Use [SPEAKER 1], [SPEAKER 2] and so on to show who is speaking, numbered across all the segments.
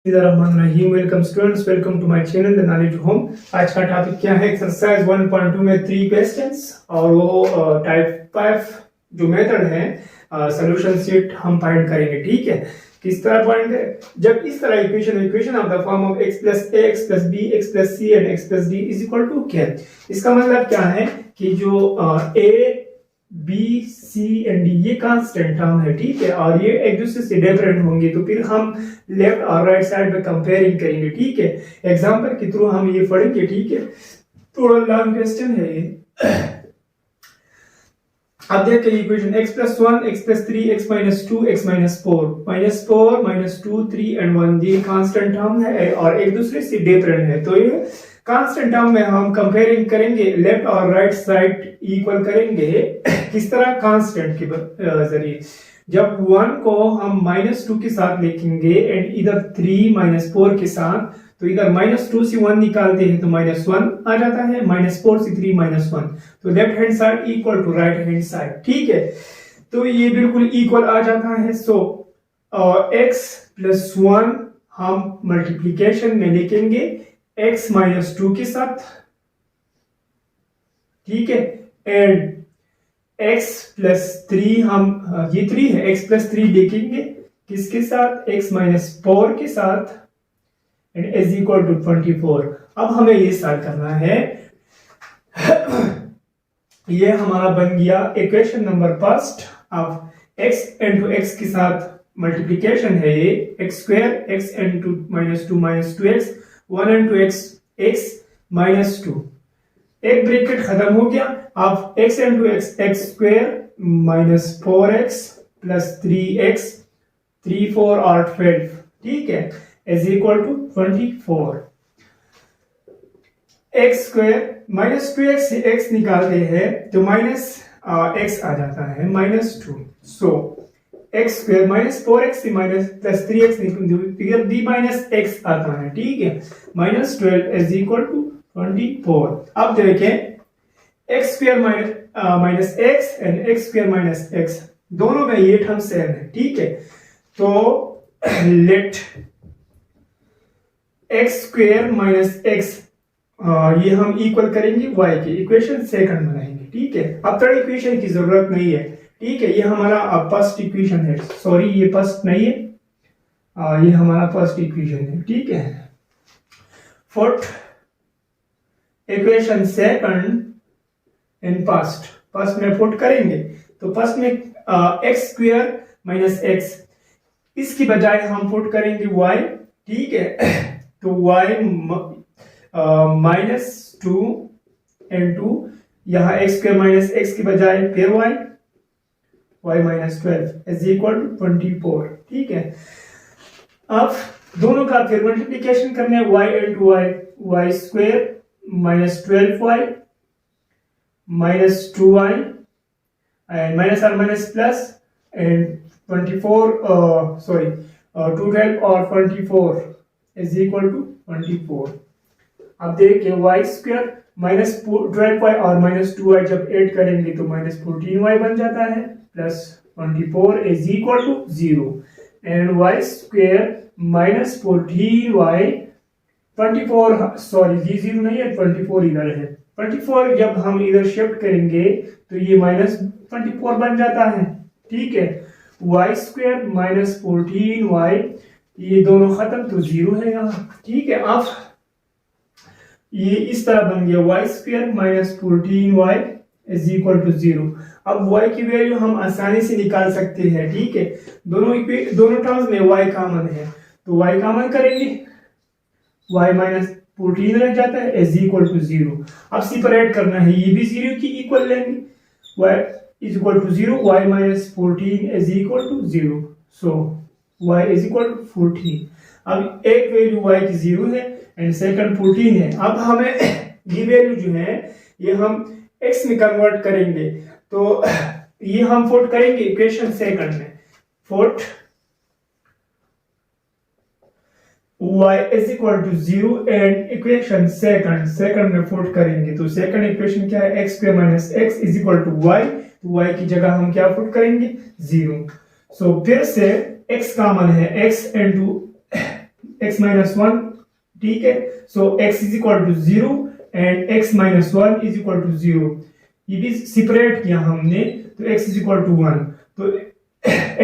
[SPEAKER 1] Welcome students, welcome to my channel the knowledge home. आज का topic क्या है? एक्सरसाइज 1.2 में 3 क्वेश्चंस और वो टाइप 5 जो मेथड है सॉल्यूशन सेट हम फाइंड करेंगे। ठीक है, किस तरह फाइंड करें? जब इस तरह equation of the form of x plus a x plus b x plus c and x प्लस d इज इक्वल टू क्या? इसका मतलब क्या है कि जो a B C and D ये कांस्टेंट टर्म है। ठीक है, और ये एक दूसरे से डिफरेंट होंगे, तो फिर हम लेफ्ट और राइट साइड में कंपेयरिंग करेंगे। ठीक है, एग्जांपल के थ्रू हम ये पढ़ेंगे। ठीक है, थोड़ा लॉन्ग क्वेश्चन है ये। अब देखिए equation x plus 1 x plus 3 x minus 2 x minus 4 minus 2 3 and 1 ये कांस्टेंट टर्म है और एक दूसरे से डिफरेंट है। तो ये कांस्टेंट टर्म में हम कंपेयरिंग करेंगे, लेफ्ट और राइट साइड इक्वल करेंगे। किस तरह? कांस्टेंट के जरिए। जब 1 को हम -2 के साथ लिखेंगे एंड इधर 3 -4 के साथ, तो इधर -2 से 1 निकालते हैं तो -1 आ जाता है, -4 से 3 -1, तो left hand side equal to right hand side. ठीक है, तो ये बिल्कुल इक्वल आ जाता है। सो x प्लस 1 हम मल्टीप्लीकेशन में लिखेंगे x माइनस 2 के साथ। ठीक है, एंड x प्लस 3 हम ये 3 है, x प्लस 3 लिखेंगे किसके साथ? x माइनस 4 के साथ एंड इज इक्वल टू 24। अब हमें ये सॉल्व करना है। ये हमारा बन गया इक्वेशन नंबर फर्स्ट। अब x इंटू x के साथ मल्टीप्लीकेशन है ये x square, x into -2 -2x, 1 into x minus 2, एक ब्रैकेट खत्म हो गया। अब x into x square minus 4x plus 3x, 3 4 और 12। ठीक है, is equal to 24। x square minus 2x से x निकालते हैं तो माइनस x आ जाता है -2। So x square minus 4x से माइनस प्लस 3x निकल b माइनस x आता है। ठीक है, -12 इज इक्वल टू 24। अब देखें x square minus x and x square minus x दोनों में ये टर्म सेम है। ठीक है, तो let x square minus x ये हम इक्वल करेंगे y के, इक्वेशन सेकंड बनाएंगे। ठीक है, अब थर्ड इक्वेशन की जरूरत नहीं है। ठीक है, ये हमारा फर्स्ट इक्वेशन है। सॉरी, ये फर्स्ट नहीं है, ये हमारा फर्स्ट इक्वेशन है। ठीक है, fourth equation second in first में पुट करेंगे तो फर्स्ट में एक्स स्क्वायर माइनस एक्स, इसकी बजाय हम पुट करेंगे y। ठीक है, तो y -2 इंटू यहाँ एक्स स्क्वायर माइनस एक्स की बजाय फिर y -12 इज इक्वल टू 24। ठीक है, अब दोनों का फिर मल्टीप्लीकेशन करने y into y square -12y -2y and minus और माइनस प्लस एंड 24 212 और 24 इज इक्वल टू 24। अब देखिए y स्क्वायर -12y और -2y जब ऐड करेंगे तो -14y बन जाता है, plus 24 is equal to 0 and y square -14y 24, sorry ये 0 नहीं है, 24 इधर है। 24 जब हम इधर शिफ्ट करेंगे तो ये -24 बन जाता है। ठीक है, y स्क्वायर -14y ये दोनों खत्म तो 0 है यहाँ। ठीक है, अब ये इस तरह बन गया y square -14y is equal to 0। अब y की वैल्यू हम आसानी से निकाल सकते हैं। ठीक है, दोनों टर्म्स में y कॉमन है तो y कॉमन करेंगे, y -14 रह जाता है इज इक्वल टू 0। अब सेपरेट करना है, ये भी 0 की इक्वल लेंगे, y is equal to 0, y -14 is equal to 0। So y is equal to 14। अब एक वैल्यू y की 0 है एंड सेकंड 14 है। अब हमें ये वैल्यू जो है ये हम x में कन्वर्ट करेंगे, तो ये हम पुट करेंगे इक्वेशन सेकंड में। Fourth y is equal to 0 and equation second में पुट करेंगे तो सेकंड इक्वेशन क्या है? x square minus x is equal to y, तो y की जगह हम क्या पुट करेंगे? 0। सो फिर से x कॉमन है, x इंटू x माइनस 1, ठीक है। So x is equal to 0 and x minus 1 is equal to 0। ये भी सेपरेट किया हमने, तो x इज इक्वल टू 1, तो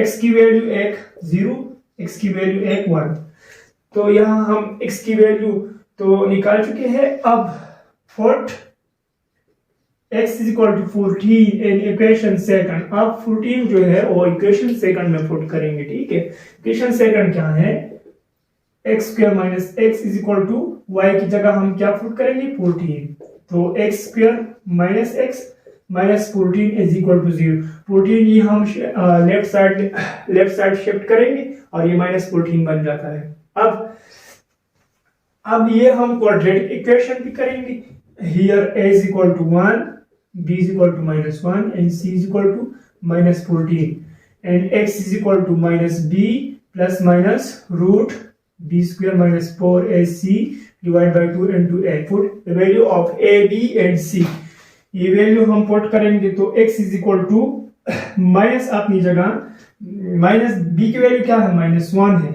[SPEAKER 1] x की वैल्यू 1 0, x की वैल्यू 1 1। तो यहाँ हम x की वैल्यू तो निकाल चुके हैं। अब put x is equal to 14 in equation second. अब 14 जो है वो इक्वेशन सेकंड में पुट करेंगे, ठीक है। इक्वेशन सेकंड क्या है, x square minus x is equal to y की जगह हम क्या पुट करेंगे 14, तो x square minus x minus 14 is equal to 0। 14 ये हम लेफ्ट साइड शिफ्ट करेंगे और ये माइनस 14 बन जाता है। अब ये हम क्वाड्रेटिक इक्वेशन भी करेंगे। Here a is equal to 1, b is equal to minus 1 and c is equal to minus 14 and x is equal to minus b plus minus root b square minus 4ac divided by 2 into a. Put the value of a, b and c. ये value हम put करेंगे तो x is equal to minus अपनी जगह minus b की value क्या है minus 1 है,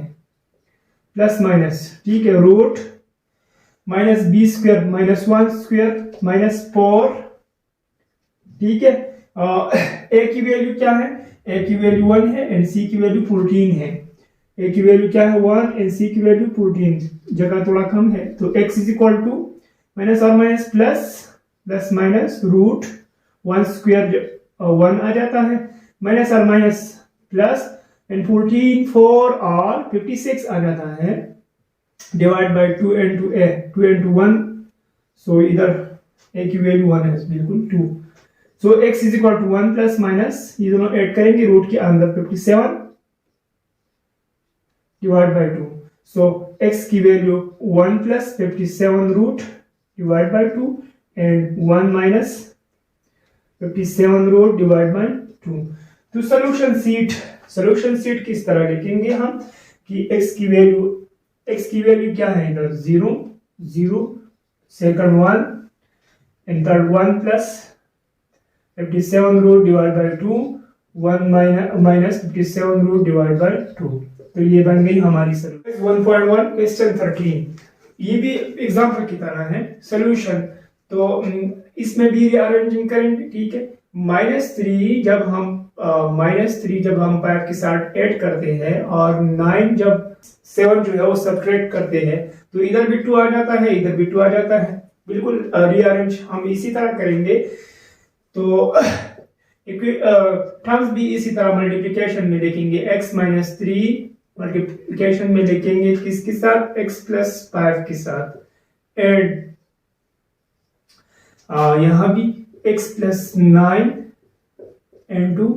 [SPEAKER 1] प्लस माइनस, ठीक है, root minus B square minus 1 square minus 4, ठीक है। ए की वैल्यू क्या है, ए की वैल्यू 1 है एंड सी की वैल्यू 14 है। ए की वैल्यू क्या है 1 एंड सी की वैल्यू 14, जगह थोड़ा कम है, तो x is equal to minus और minus plus minus root 1 square 1 आ जाता है, माइनस और माइनस प्लस एंड 14 4 और 56 आ जाता है, divide by 2 into a, 2 into 1, so इधर a की वैल्यू 1 है बिल्कुल 2, so x is equal to 1 plus minus ये दोनों ऐड करेंगे रूट के अंदर 57 डिवाइड बाय 2, सो x की value 1 plus 57 root divide by 2 and 1 minus 57 root divide by 2। तो सॉल्यूशन सीट किस तरह लिखेंगे हम कि x की वैल्यू क्या है इधर 0 0, second 1 and third 1 plus 57 root divide by 2, 1 minus 57 root divide by 2। तो ये बन गई हमारी सॉल्यूशन। 1.1 क्वेश्चन 13, ये भी एग्जांपल की तरह है सॉल्यूशन, तो इसमें भी रीअरेंजिंग करेंगे, ठीक है। -3 जब हम 5 के साथ ऐड करते हैं और 9 जब 7 जो है वो सब्ट्रैक्ट करते हैं, तो इधर भी 2 आ जाता है, इधर भी 2 आ जाता है, बिल्कुल रीअरेंज हम इसी तरह करेंगे। तो टर्म्स भी इसी तरह मल्टीप्लिकेशन में लिखेंगे, x माइनस 3 मल्टीप्लिकेशन में लिखेंगे किसके साथ, x प्लस 5 के साथ, एंड यहाँ भी x plus 9 into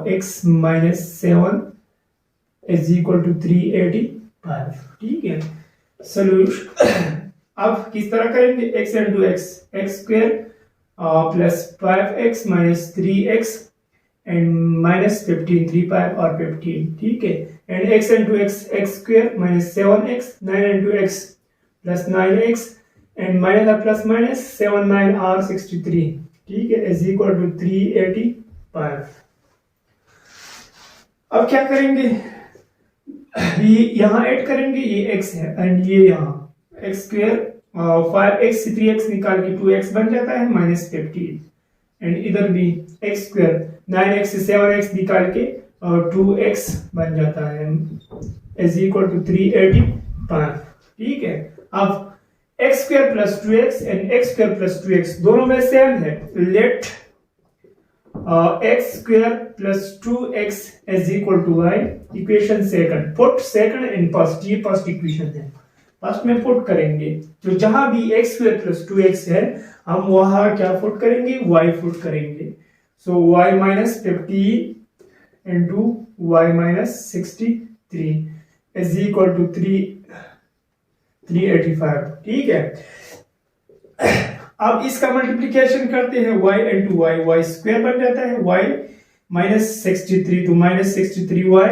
[SPEAKER 1] x minus 7 is equal to 385, ठीक है। सोल्यूशन अब किस तरह करेंगे, x into x square plus 5x minus 3x and minus 15 3 5 और 15, ठीक है, and x into x square minus 7x 9 into x plus 9x and minus और प्लस माइनस 7 9 और 63, ठीक है, इज इक्वल टू 385। अब क्या करेंगे, ये यहाँ ऐड करेंगे, ये x है एंड ये यहाँ x स्क्वायर 5x 3x निकाल के 2x बन जाता है माइनस 15, एंड इधर भी x स्क्वायर 9x से 7x निकाल के 2x बन जाता है इज इक्वल टू 385, ठीक है। अब x square plus 2x and x square plus 2x दोनों में सेम है, let x square plus 2x is equal to y, equation second, put second in first, ये फर्स्ट इक्वेशन है, फर्स्ट में put करेंगे, तो जहां भी x स्क्वायर प्लस 2x है हम वहां क्या पुट करेंगे, y पुट करेंगे, so y minus 15 into y minus 63 is equal to 385, ठीक है। अब इसका मल्टीप्लिकेशन करते हैं y इंटू y स्क्वायर बन जाता है y माइनस 63 तो minus 63y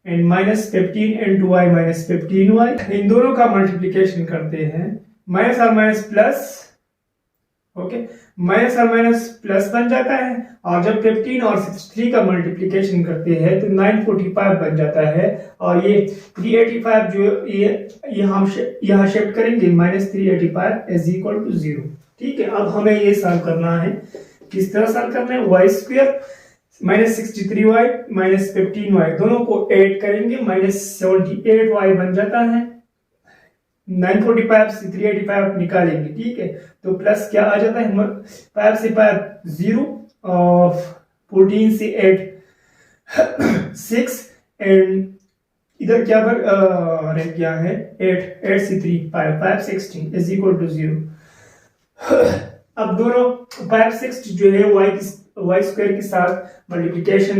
[SPEAKER 1] and minus 15 into y minus 15y, इन दोनों का मल्टीप्लिकेशन करते हैं, माइनस और माइनस प्लस, ओके, माइनस और माइनस प्लस बन जाता है, और जब 15 और 63 का मल्टीप्लिकेशन करते हैं तो 945 बन जाता है। और ये 385 जो ये हम यहाँ शिफ्ट करेंगे, -385 इज इक्वल टू 0। ठीक है, अब हमें ये सॉल्व करना है। किस तरह सॉल्व करना है? वाई स्क्वायर -63y -15y दोनों को ऐड करेंगे, -78y बन जाता है। 945 से 385 निकालेंगे, ठीक है, तो प्लस क्या आ जाता है? 5 से 5 0, और 14 से 8 6, एंड इधर क्या रह गया है? 8 से 3 5 16 इज इक्वल टू 0। अब दोनों 560 जो है वाई स्क्वायर के साथ मल्टीप्लिकेशन,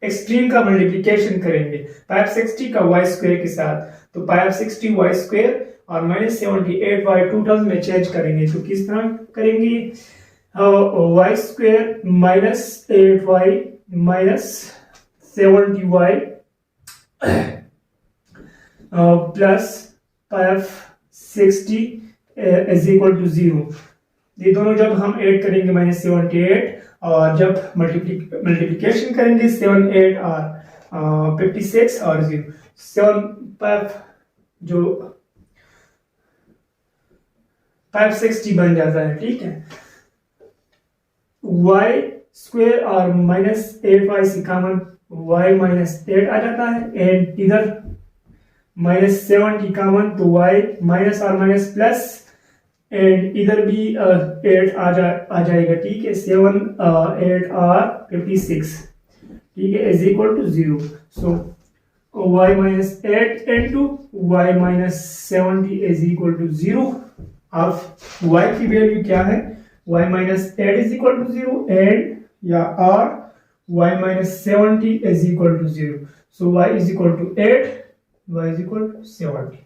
[SPEAKER 1] एक्सट्रीम का मल्टीप्लिकेशन करेंगे 560 का वाई स्क्वायर के साथ, तो 560 वाई स्क्वायर और -78 वाई टू टर्म्स में चेंज करेंगे। तो किस तरह करेंगे? Y square -8y -70y plus 560 is equal to 0। ये दोनों जब हम ऐड करेंगे -78, और जब मल्टीप्लिकेशन करेंगे 7 8 और 56 और 0 7 5 जो 560 बन जाता है। ठीक है, y स्क्वायर और -8y से कॉमन y -8 आ जाता है, एंड इधर -70 कॉमन, तो y माइनस और माइनस प्लस, एंड इधर भी 8 आ जाएगा। ठीक है, 7 8 और 56, ठीक है, is equal to 0। So y -8 into y -70 is equal to 0। अब y की वैल्यू क्या है? y -8 is equal to 0, and या और y -70 is equal to 0। So y is equal to 8, y is equal to 70।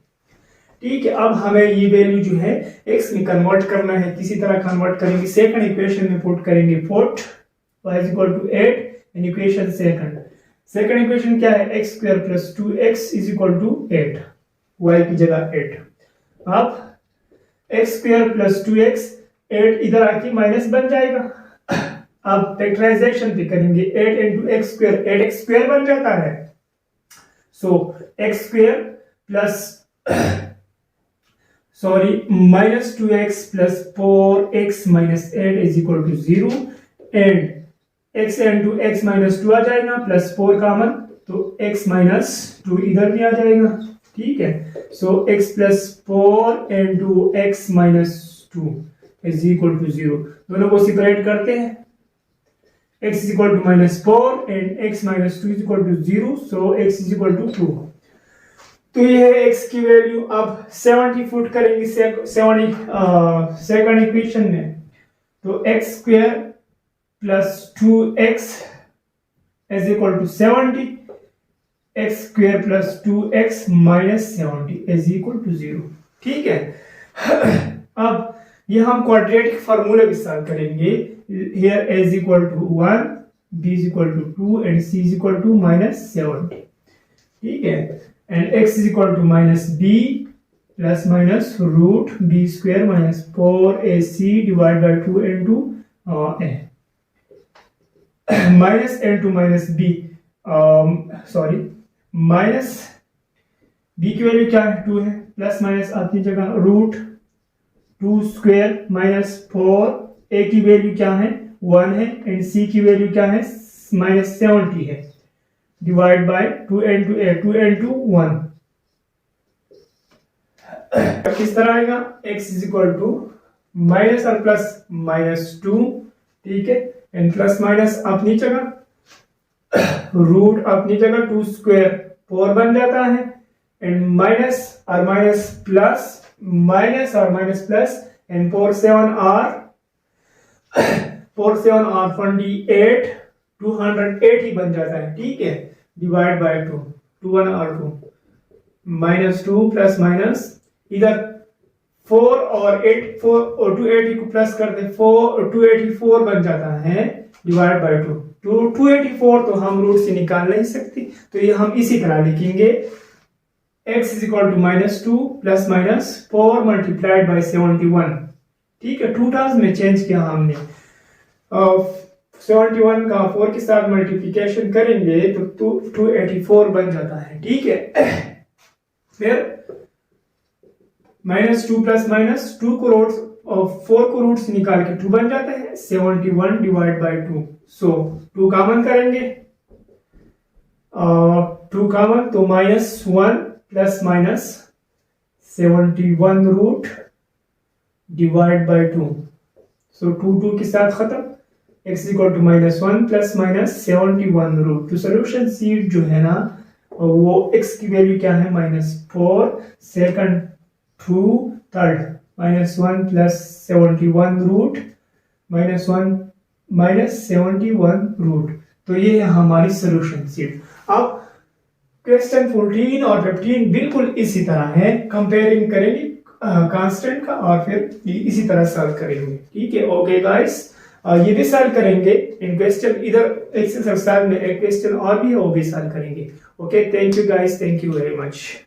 [SPEAKER 1] ठीक है, अब हमें ये वैल्यू जो है x में कन्वर्ट करना है। किसी तरह कन्वर्ट करेंगे, सेकंड इक्वेशन में पुट करेंगे 4 y is equal to 8 in equation second equation क्या है? x square plus 2x is equal to 8, y की जगह 8। अब x स्क्वायर प्लस 2x 8 इधर आके माइनस बन जाएगा। अब फैक्टराइजेशन पे करेंगे, 8 into x square 8x square बन जाता है। So x square plus -2x plus 4x minus 8 is equal to 0, and x into x minus 2 आ जाएगा, प्लस 4 कॉमन, तो x minus 2 इधर भी आ जाएगा। ठीक है, so x plus 4 into x minus 2 is equal to 0। दोनों को सेपरेट करते हैं, x is equal to -4 and x minus 2 is equal to 0, so x is equal to 2। तो ये है x की वैल्यू। अब 70 फुट करेंगे सेकंड इक्वेशन में, तो x square plus 2x is equal to 70, x square plus 2x minus 70 is equal to 0। ठीक है, अब ये हम क्वाड्रेटिक फार्मूला के साथ करेंगे। Here a is equal to 1, b is equal to 2 and c is equal to -70। ठीक है, and x is equal to -b plus minus root b square minus 4ac divided by 2 into a minus into minus b minus b की value क्या है? 2 है, plus minus अपनी जगह root 2 square minus 4, a की value क्या है? 1 है, एंड c की वैल्यू क्या है? -70 है, divide by 2 into a 2 into 1। किस तरह आएगा? x is equal to minus और प्लस -2, ठीक है, एंड प्लस माइनस अपनी जगह, रूट अपनी जगह, 2 स्क्वायर 4 बन जाता है, एंड माइनस और माइनस प्लस, माइनस और माइनस प्लस, एंड 4 7 और 28 280 बन जाता है। ठीक है, डिवाइड बाय 2 2 1 और 2 -2 प्लस माइनस, इधर 4 और 8 4 और 280 को प्लस कर दे, 284 बन जाता है, डिवाइड बाय 2 284 तो हम रूट से निकाल नहीं सकते, तो ये हम इसी तरह लिखेंगे, x is equal to -2 plus minus 4 multiplied by 71। ठीक है, 2 टर्म्स में चेंज किया हमने। 71 का 4 के साथ मल्टीप्लिकेशन करेंगे तो 284 बन जाता है, ठीक है। फिर -2 प्लस -2 को रूट्स और 4 को रूट्स निकाल के 2 बन जाता है, 71 डिवाइड बाई 2। सो 2 कॉमन करेंगे, 2 कॉमन तो -1 plus minus 71 root divide by 2। So 2 के साथ खत्म, x equal to -1 plus minus 71 root. तो सोल्यूशन सीट जो है ना वो x की वैल्यू क्या है, -4, second 2, third -1 plus 71 root -71 root. तो ये है हमारी सोल्यूशन सीट। अब क्वेश्चन 14 और 15 बिल्कुल इसी तरह है, कंपेयरिंग करेंगे कांस्टेंट का और फिर इसी तरह सॉल्व करेंगे, ठीक है। ओके गाइस, ये भी सॉल्व करेंगे इन क्वेश्चन, इधर एक्सरसाइज में एक क्वेश्चन और भी है वो भी सॉल्व करेंगे। Okay, thank you guys, thank you very much.